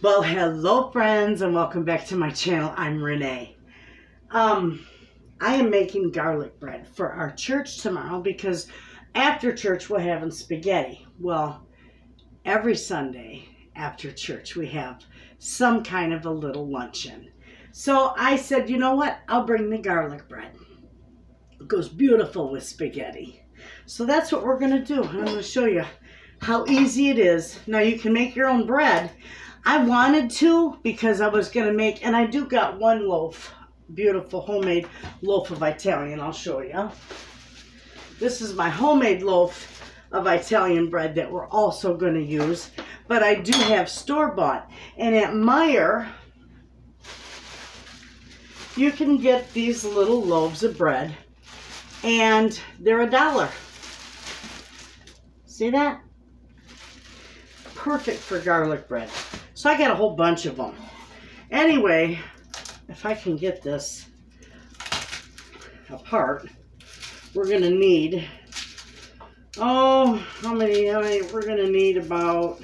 Well, hello friends and welcome back to my channel. I'm Renee. I am making garlic bread for our church tomorrow because after church we're having spaghetti. Well, every Sunday after church we have some kind of a little luncheon. So I said, you know what? I'll bring the garlic bread. It goes beautiful with spaghetti. So that's what we're going to do. I'm going to show you how easy it is. Now you can make your own bread. I wanted to because I was going to make, and I do got one loaf, beautiful homemade loaf of Italian. I'll show you. This is my homemade loaf of Italian bread that we're also going to use, but I do have store-bought. And at Meijer, you can get these little loaves of bread, and they're $1. See that? Perfect for garlic bread. So I got a whole bunch of them. Anyway, if I can get this apart, we're going to need, how many? We're going to need about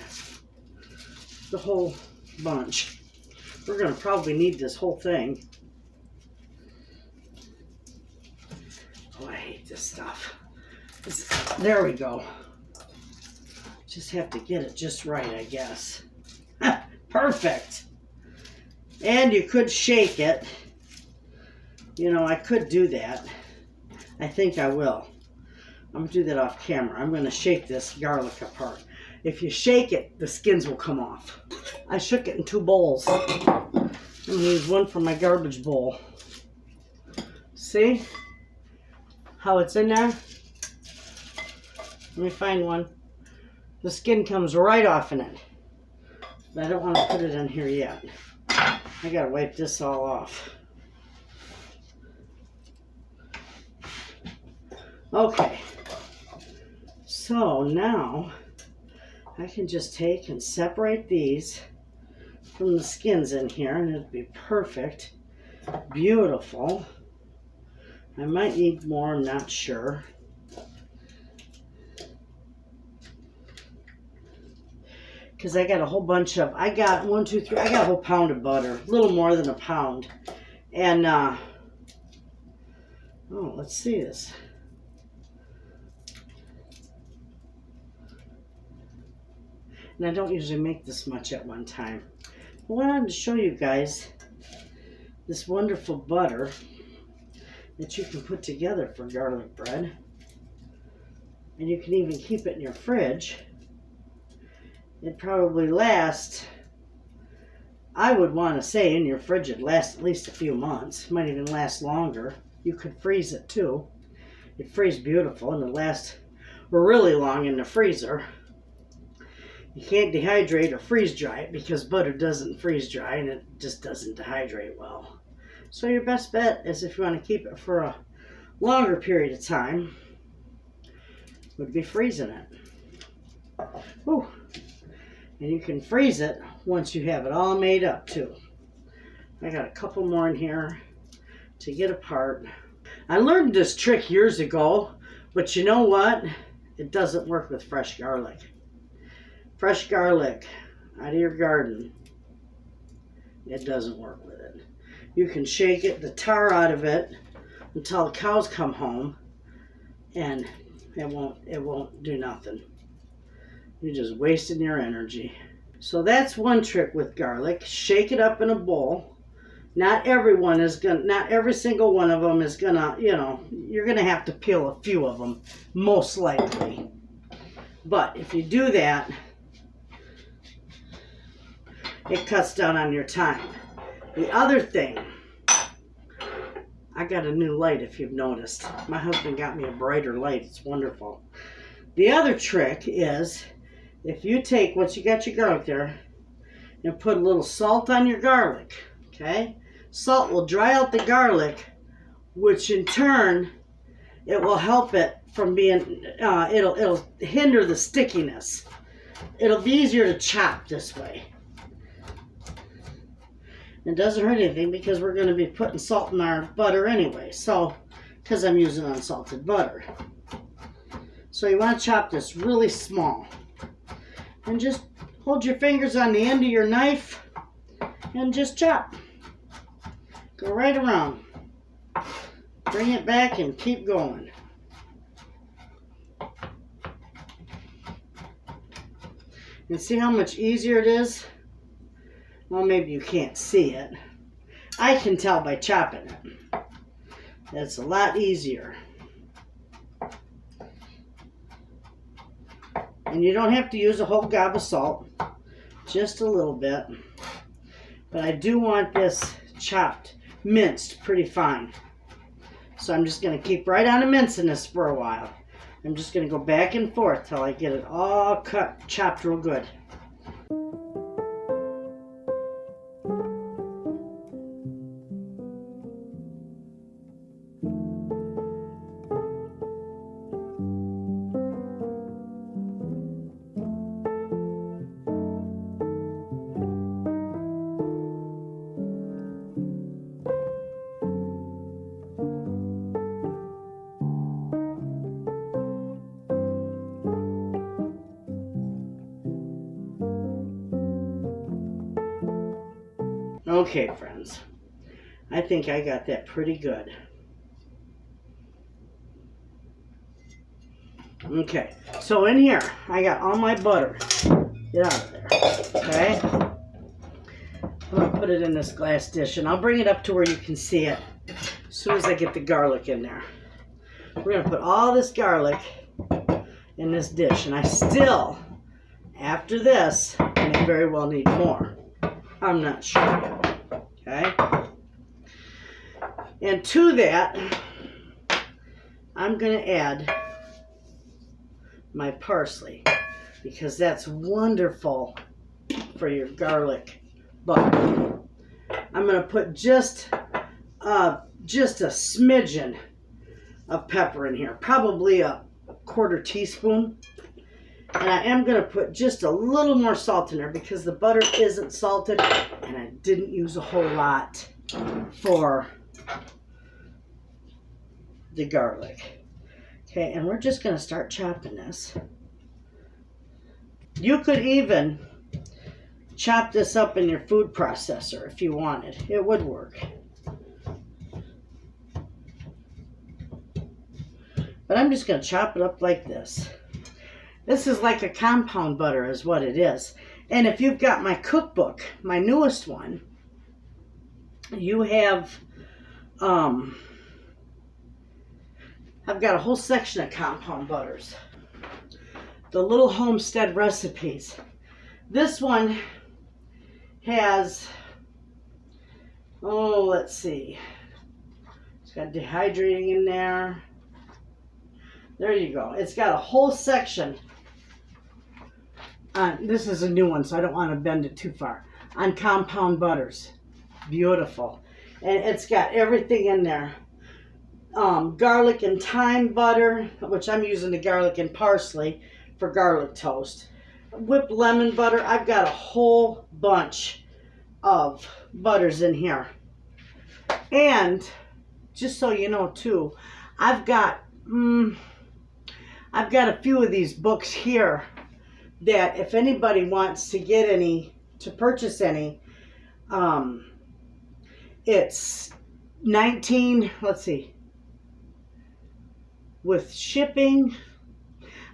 the whole bunch. We're going to probably need this whole thing. Oh, I hate this stuff. There we go. Just have to get it just right, I guess. Perfect. And you could shake it. You know, I could do that. I think I will. I'm going to do that off camera. I'm going to shake this garlic apart. If you shake it, the skins will come off. I shook it in 2 bowls. I'm going to use one for my garbage bowl. See how it's in there? Let me find one. The skin comes right off in it. But I don't want to put it in here yet. I gotta wipe this all off. Okay. So now I can just take and separate these from the skins in here, and it'll be perfect. Beautiful. I might need more, I'm not sure. Because I got a whole bunch of, I got a whole pound of butter, a little more than a pound. And, let's see this. And I don't usually make this much at one time. I wanted to show you guys this wonderful butter that you can put together for garlic bread. And you can even keep it in your fridge. It'd probably last, I would want to say in your fridge it'd last at least a few months. Might even last longer. You could freeze it too. It'd freeze beautiful and it'd last really long in the freezer. You can't dehydrate or freeze dry it because butter doesn't freeze dry and it just doesn't dehydrate well. So your best bet is if you want to keep it for a longer period of time would be freezing it. Whew. And you can freeze it once you have it all made up too. I got a couple more in here to get apart. I learned this trick years ago, but you know what? It doesn't work with fresh garlic. Fresh garlic out of your garden, it doesn't work with it. You can shake it, the tar out of it, until the cows come home, and it won't do nothing. You're just wasting your energy. So that's one trick with garlic. Shake it up in a bowl. Not every single one of them is gonna, you're gonna have to peel a few of them, most likely. But if you do that, it cuts down on your time. The other thing, I got a new light if you've noticed. My husband got me a brighter light. It's wonderful. The other trick is, if you take, once you got your garlic there, and put a little salt on your garlic, okay? Salt will dry out the garlic, which in turn, it will help it from being, it'll hinder the stickiness. It'll be easier to chop this way. It doesn't hurt anything because we're going to be putting salt in our butter anyway, so, because I'm using unsalted butter. So you want to chop this really small. And just hold your fingers on the end of your knife and just chop. Go right around. Bring it back and keep going. And see how much easier it is? Well, maybe you can't see it. I can tell by chopping it. It's a lot easier. And you don't have to use a whole gob of salt. Just a little bit. But I do want this chopped, minced pretty fine. So I'm just going to keep right on mincing this for a while. I'm just going to go back and forth till I get it all cut, chopped real good. Okay, friends, I think I got that pretty good. Okay, so in here, I got all my butter. Get out of there, okay? I'm going to put it in this glass dish, and I'll bring it up to where you can see it as soon as I get the garlic in there. We're going to put all this garlic in this dish, and I still, after this, may very well need more. I'm not sure yet. Okay, and to that, I'm going to add my parsley because that's wonderful for your garlic butter. I'm going to put just a smidgen of pepper in here, probably a quarter teaspoon. And I am going to put just a little more salt in there because the butter isn't salted and I didn't use a whole lot for the garlic. Okay, and we're just going to start chopping this. You could even chop this up in your food processor if you wanted. It would work. But I'm just going to chop it up like this. This is like a compound butter is what it is. And if you've got my cookbook, my newest one, you have, I've got a whole section of compound butters. The little Homestead recipes. This one has, let's see. It's got dehydrating in there. There you go. It's got a whole section. This is a new one, so I don't want to bend it too far. On compound butters. Beautiful. And it's got everything in there. Garlic and thyme butter, which I'm using the garlic and parsley for garlic toast. Whipped lemon butter. I've got a whole bunch of butters in here. And just so you know too, I've got a few of these books here that if anybody wants to get any, to purchase any, it's let's see, with shipping,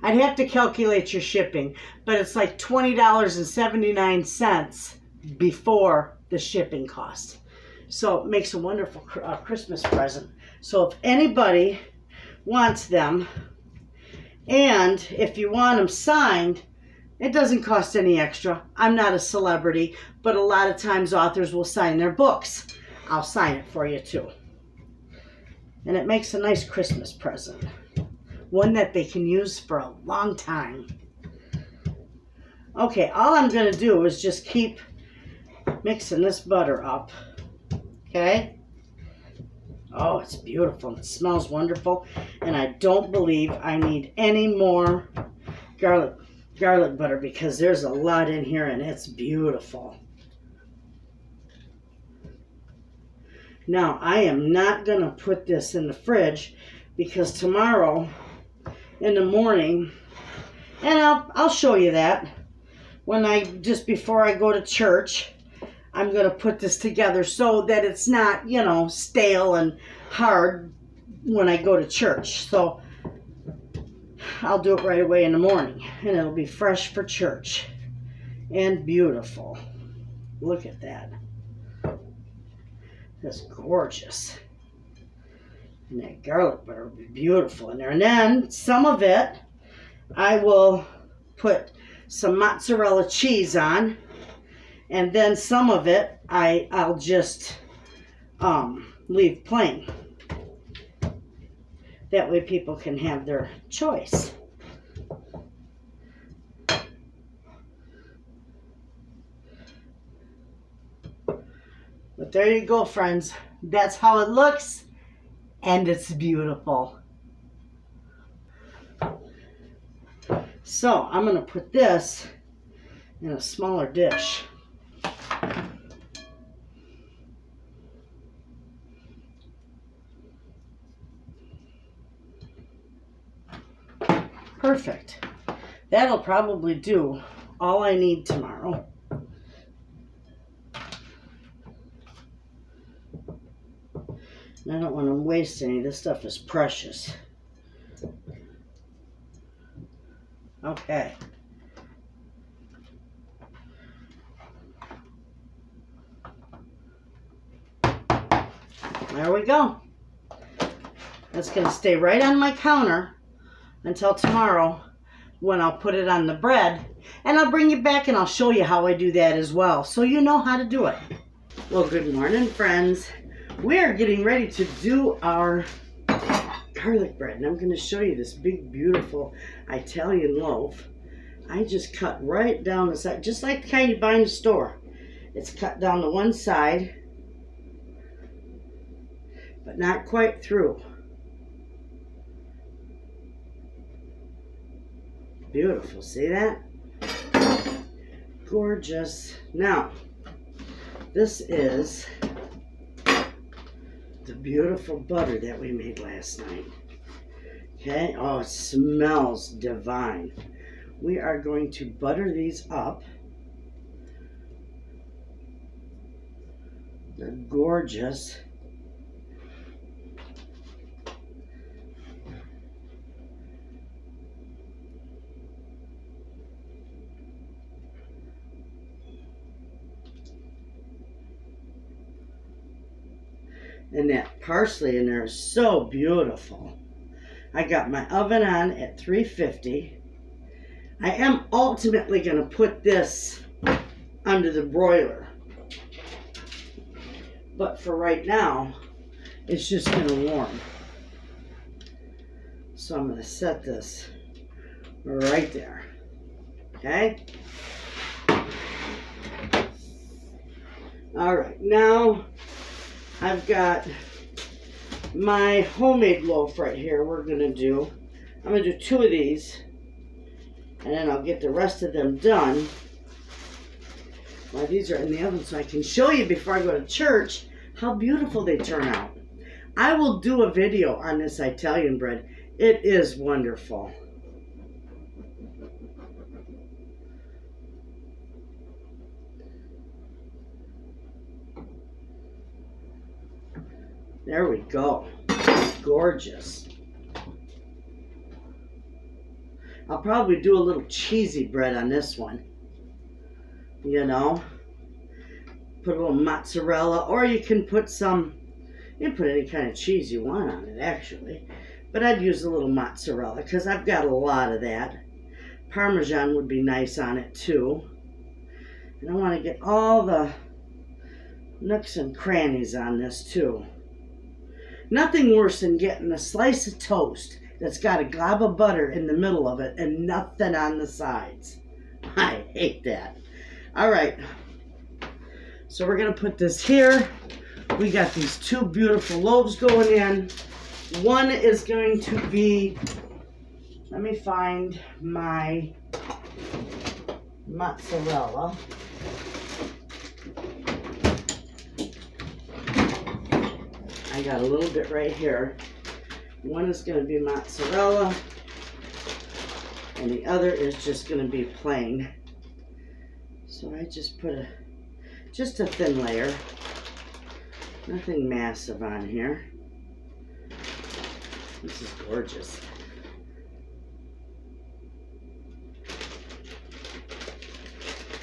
I'd have to calculate your shipping, but it's like $20.79 before the shipping cost. So it makes a wonderful Christmas present. So if anybody wants them, and if you want them signed, it doesn't cost any extra. I'm not a celebrity, but a lot of times authors will sign their books. I'll sign it for you too. And it makes a nice Christmas present. One that they can use for a long time. Okay, all I'm going to do is just keep mixing this butter up. Okay? Oh, it's beautiful. It smells wonderful. And I don't believe I need any more garlic butter because there's a lot in here and it's beautiful. Now, I am not going to put this in the fridge because tomorrow in the morning, and I'll show you that, just before I go to church, I'm going to put this together so that it's not, you know, stale and hard when I go to church. So I'll do it right away in the morning, and it'll be fresh for church and beautiful. Look at that. That's gorgeous. And that garlic butter will be beautiful in there. And then some of it, I will put some mozzarella cheese on. And then some of it, I'll just leave plain. That way people can have their choice. But there you go, friends. That's how it looks, and it's beautiful. So I'm going to put this in a smaller dish. Perfect. That'll probably do all I need tomorrow. I don't want to waste any. This stuff is precious. Okay. There we go. That's going to stay right on my counter until tomorrow when I'll put it on the bread. And I'll bring you back and I'll show you how I do that as well, so you know how to do it. Well, good morning, friends. We are getting ready to do our garlic bread, and I'm going to show you this big, beautiful Italian loaf. I just cut right down the side, just like the kind you buy in the store. It's cut down to one side, but not quite through. Beautiful, see that? Gorgeous. Now, this is the beautiful butter that we made last night. Okay, oh, it smells divine. We are going to butter these up. They're gorgeous. And that parsley in there is so beautiful. I got my oven on at 350. I am ultimately going to put this under the broiler. But for right now, it's just going to warm. So I'm going to set this right there. Okay? All right, now I've got my homemade loaf right here I'm going to do 2 of these, and then I'll get the rest of them done while these are in the oven so I can show you before I go to church how beautiful they turn out. I will do a video on this Italian bread. It is wonderful. There we go. Gorgeous. I'll probably do a little cheesy bread on this one. You know, put a little mozzarella, or you can put any kind of cheese you want on it, actually. But I'd use a little mozzarella because I've got a lot of that. Parmesan would be nice on it too. And I want to get all the nooks and crannies on this too. Nothing worse than getting a slice of toast that's got a glob of butter in the middle of it and nothing on the sides. I hate that. All right. So we're going to put this here. We got these 2 beautiful loaves going in. One is going to be, let me find my mozzarella. I got a little bit right here. One is going to be mozzarella, and the other is just going to be plain. So I just put a Just a thin layer. Nothing massive on here. This is gorgeous.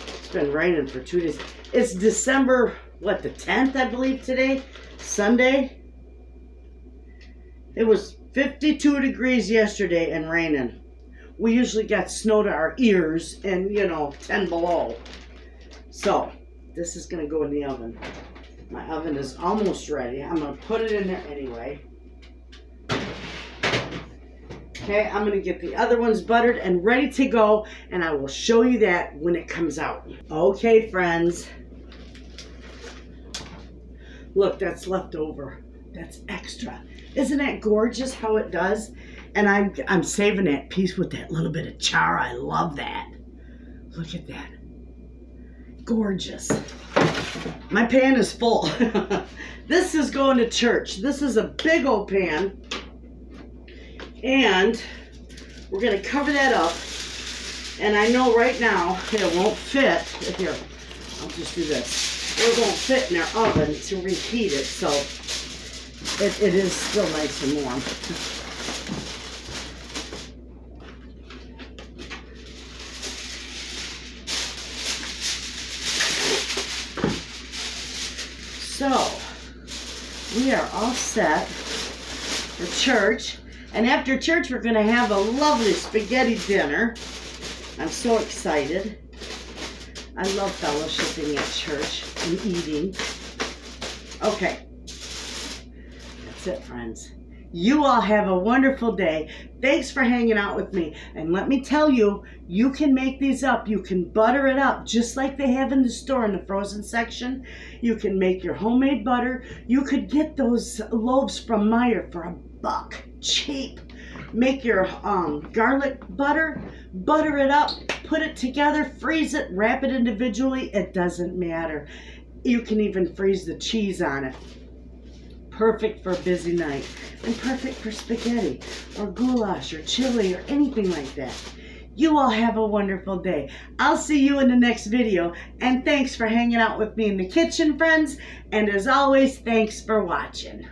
It's been raining for 2 days. It's December, what, the 10th, I believe, today? Sunday? It was 52 degrees yesterday and raining. We usually got snow to our ears and, you know, 10 below. So, this is going to go in the oven. My oven is almost ready. I'm going to put it in there anyway. Okay, I'm going to get the other ones buttered and ready to go, and I will show you that when it comes out. Okay, friends. Look, that's left over. That's extra. Isn't that gorgeous how it does? And I'm saving that piece with that little bit of char. I love that. Look at that. Gorgeous. My pan is full. This is going to church. This is a big old pan. And we're going to cover that up. And I know right now it won't fit. Here, I'll just do this. It won't fit in our oven to reheat it. So it is still nice and warm. So, we are all set for church. And after church, we're going to have a lovely spaghetti dinner. I'm so excited. I love fellowshipping at church and eating. Okay. That's it, friends. You all have a wonderful day. Thanks for hanging out with me. And let me tell you, you can make these up. You can butter it up just like they have in the store in the frozen section. You can make your homemade butter. You could get those loaves from Meijer for $1. Cheap. Make your garlic butter. Butter it up. Put it together. Freeze it. Wrap it individually. It doesn't matter. You can even freeze the cheese on it. Perfect for a busy night, and perfect for spaghetti or goulash or chili or anything like that. You all have a wonderful day. I'll see you in the next video, and thanks for hanging out with me in the kitchen, friends, and as always, thanks for watching.